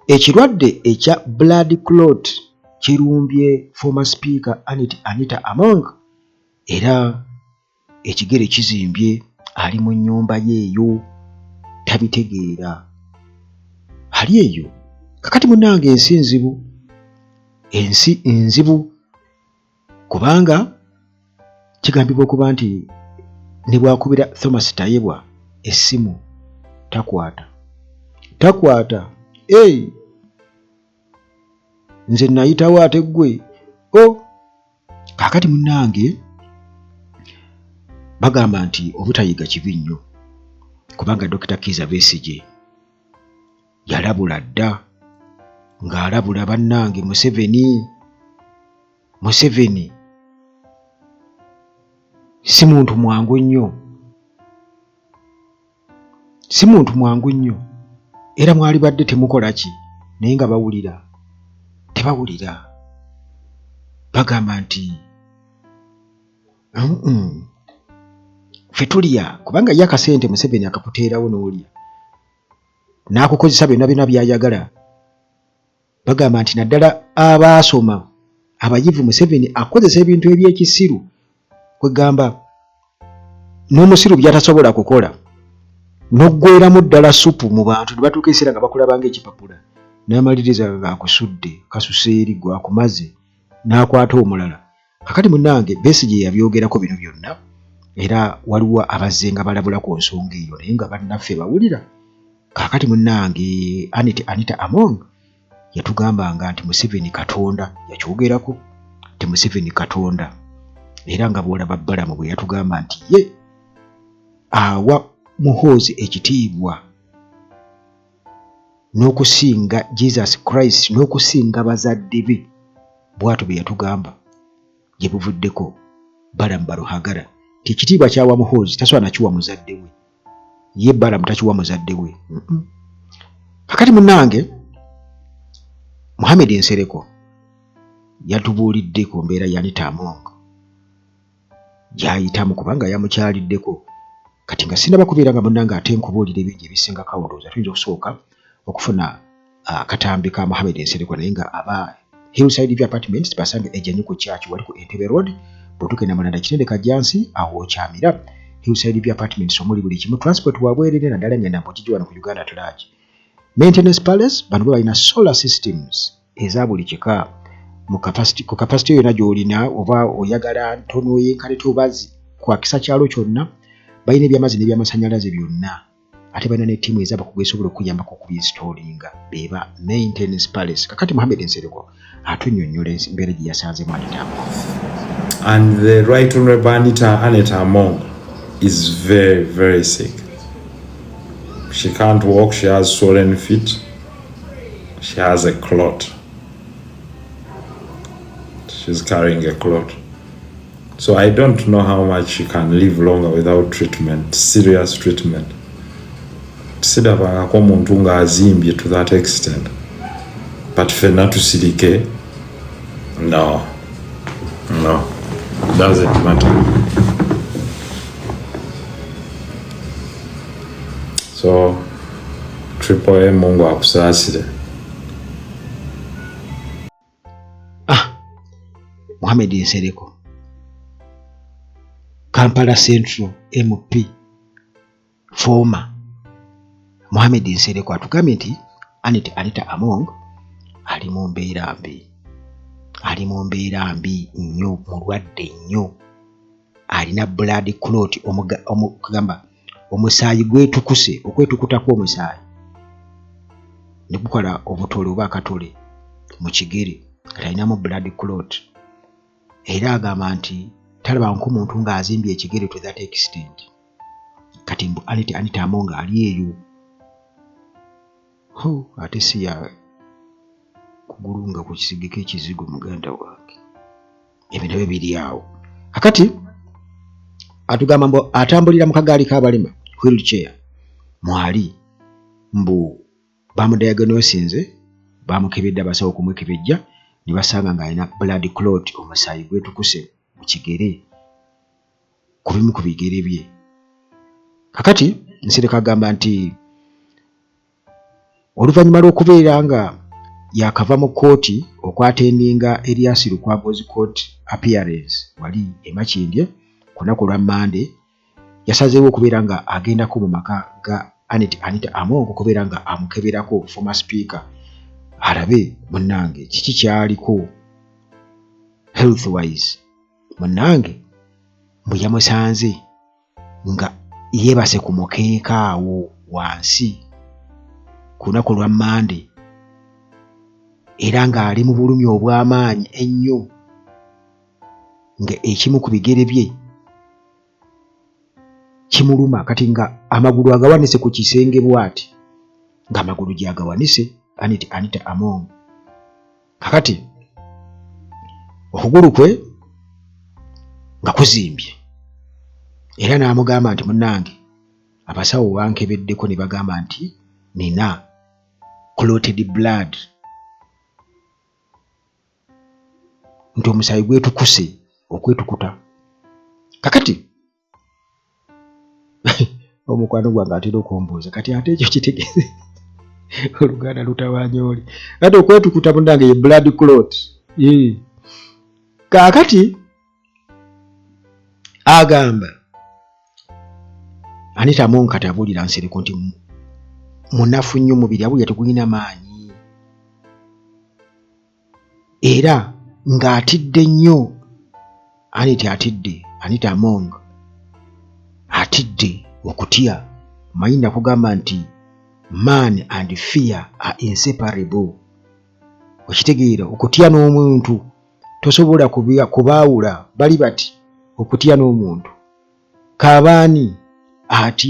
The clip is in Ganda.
ekirwadde ekya blood clot kirumbye former speaker Anita Among era ekigere kizimbye ali mu nnyumba yeeyo tabitegeera ali eyo kakati munnange ensi nzibu kubanga kigambibwa okuba nti ne bwakubira Thomas Tayebwa essimu takwata nze nayitawo ate ggwe kakati munnange bagamba nti obutayiga kibi nnyo kubanga Dr. Kizza Besigye yalabula dda ng'alabula bannange Museveni si muntu mwangu nnyo era mwali badde temukola ki naye nga tebawulira bagamba nti ffe tulya kubanga ye akasente Museveni akakuteerawo n'olya n'akukozesa byonna by'ayagala bagamba nti naddala abaasoma abayivu Museveni akozesa ebintu eby'ekisiru kwegamba n'omusiru by'atasobola kukola n'oggweramu ddala supu mu bantu ne batuuka ekiseera nga bakulabanga ekipapula n'amaliriza ng'akusudde kasuseeri gwakumaze n'akwata omulala kakati munnange Besigye yabyogerako bino byonna era waliwo abazze nga balabula ku nsonga eyo naye nga bannaffe bawulira kakati munnange Anita Among yatugambanga nti Museveni Katonda yakyogerako ti Museveni Katonda era nga bw'olaba Balamu bwe yatugamba nti ye awa Muhoozi ekitiibwa n'okusinga Jesus Christ n'okusinga bazadde be bw'atyo bwe yatugamba gye buvuddeko Balamu Baluhagala ti ekitiibwa kyawa Muhoozi tasobola nakiwa muzadde we ye Balamu takiwa muzadde we kakati munnange Mohamed Nsereko yatubuulidde ku mbeera ya Anita Among gy'ayitamu kubanga yamukyaliddeko kati nga sinaba kubeera nga munnange ate nkubuulira ebingi ebisinga kawulooza tuyinza okusooka okufuna akatambi ka Mohamed Nsereko naye nga aba Hillside View Apartments basanga ejjanyu ku kyaki wali ku Entebbe Road bw'otuuka Namulanda Kitende Kajjansi awo okyamira Hillside View Apartments omuli buli kimu transport wabwerere naddala ngenda mpotijji wano ku Uganda Tulagi Maintenance Palace bano balina solar systems eza buli kika ku kapasity yonna gy'olina oba oyagala ntono yenkane tubazi kwakisa kyalo kyonna balina ebyamazzi n'ebyamasanyalaze byonna ate balina ne ttiimu ez'abakugu esobola okuyambako okubinstallinga beba Maintenance Palace kakati Mohamed Nsereko atunnyonnyola embeera gye yasanzemu Anita Among. And the Right Honourable Anita Among is very, very sick. She can't walk, she has swollen feet, she has a clot. She's carrying a clot. So I don't know how much she can live longer without treatment, serious treatment. Sidabanga kwa muntu nga azimbye to that extent. But fena tusirike, no, doesn't matter. So, Triple M Mungu akusasire. Mohamed Nsereko Kampala Central MP former Mohamed Nsereko atugambye nti Anita Among ali mu mbeera mbi nnyo mulwadde nnyo alina blood clot omugamba omusaayi gwetukuse okwetukuta kw'omusaayi ne gukola obutole oba akatole mu kigere alinamu blood clot era agamba nti talaba nk'omuntu ng'azimbye ekigere to that extent kati Anita Among ali eyo ate si ya kugulunga ku kisigiko ekizigo muganda wange ebyo nabyo biri awo kakati atugamba mbu atambulira mu kagaali k'abalema wheelchair mwali mbu bamudiagnosinze bamukebedde abasawo okumwekebejja ne basanga ng'alina blood clot omusaayi gwetukuse mu kigere ku bimu ku bigere bye kakati Nsereko agamba nti oluvannyuma lw'okubeera nga yakava mu kkooti okwatendinga Erias Lukwago's court appearance wali e Makindye ku lunaku lwa Monday, yasazeewo okubeera nga agendako mu maka ga Anita Among okubeera nga amukeberako former speaker alabe munnange kiki kyaliko health wise. Munnange bwe yamusanze nga yeebase ku mukeeka awo wansi ku lunaku lwa Monday era ng'ali mu bulumi obw'amaanyi ennyo, nga ekimu ku bigere bye kimuluma kati nga amagulu agawanise ku kisenge bw'ati, ng'amagulu gy'agawanise Anita Among. Kakati okugulu kwe nga kuzimbye era n'amugamba nti munnange abasawo bankebeddeko ne bagamba nti nina clotted blood, nti omusaayi gwetukuse okwetukuta. Kakati omukwano gwange atera okumbuuza kati ate ekyo kitegeeze Oluganda lutawaanya oli kati okwetukuta munnange ye blood clot. Kaakati agamba Anita Among kati abuulira Nsereko nti munafu nnyo mubiri, abulira tegulina maanyi era ng'atidde nnyo. Anita Among atidde okutya. Manyi nakugamba nti man and fear are inseparable. Okitegeera okutya n'omuntu tosobola kubaawula, bali bati okutya n'omuntu. Kabaani atya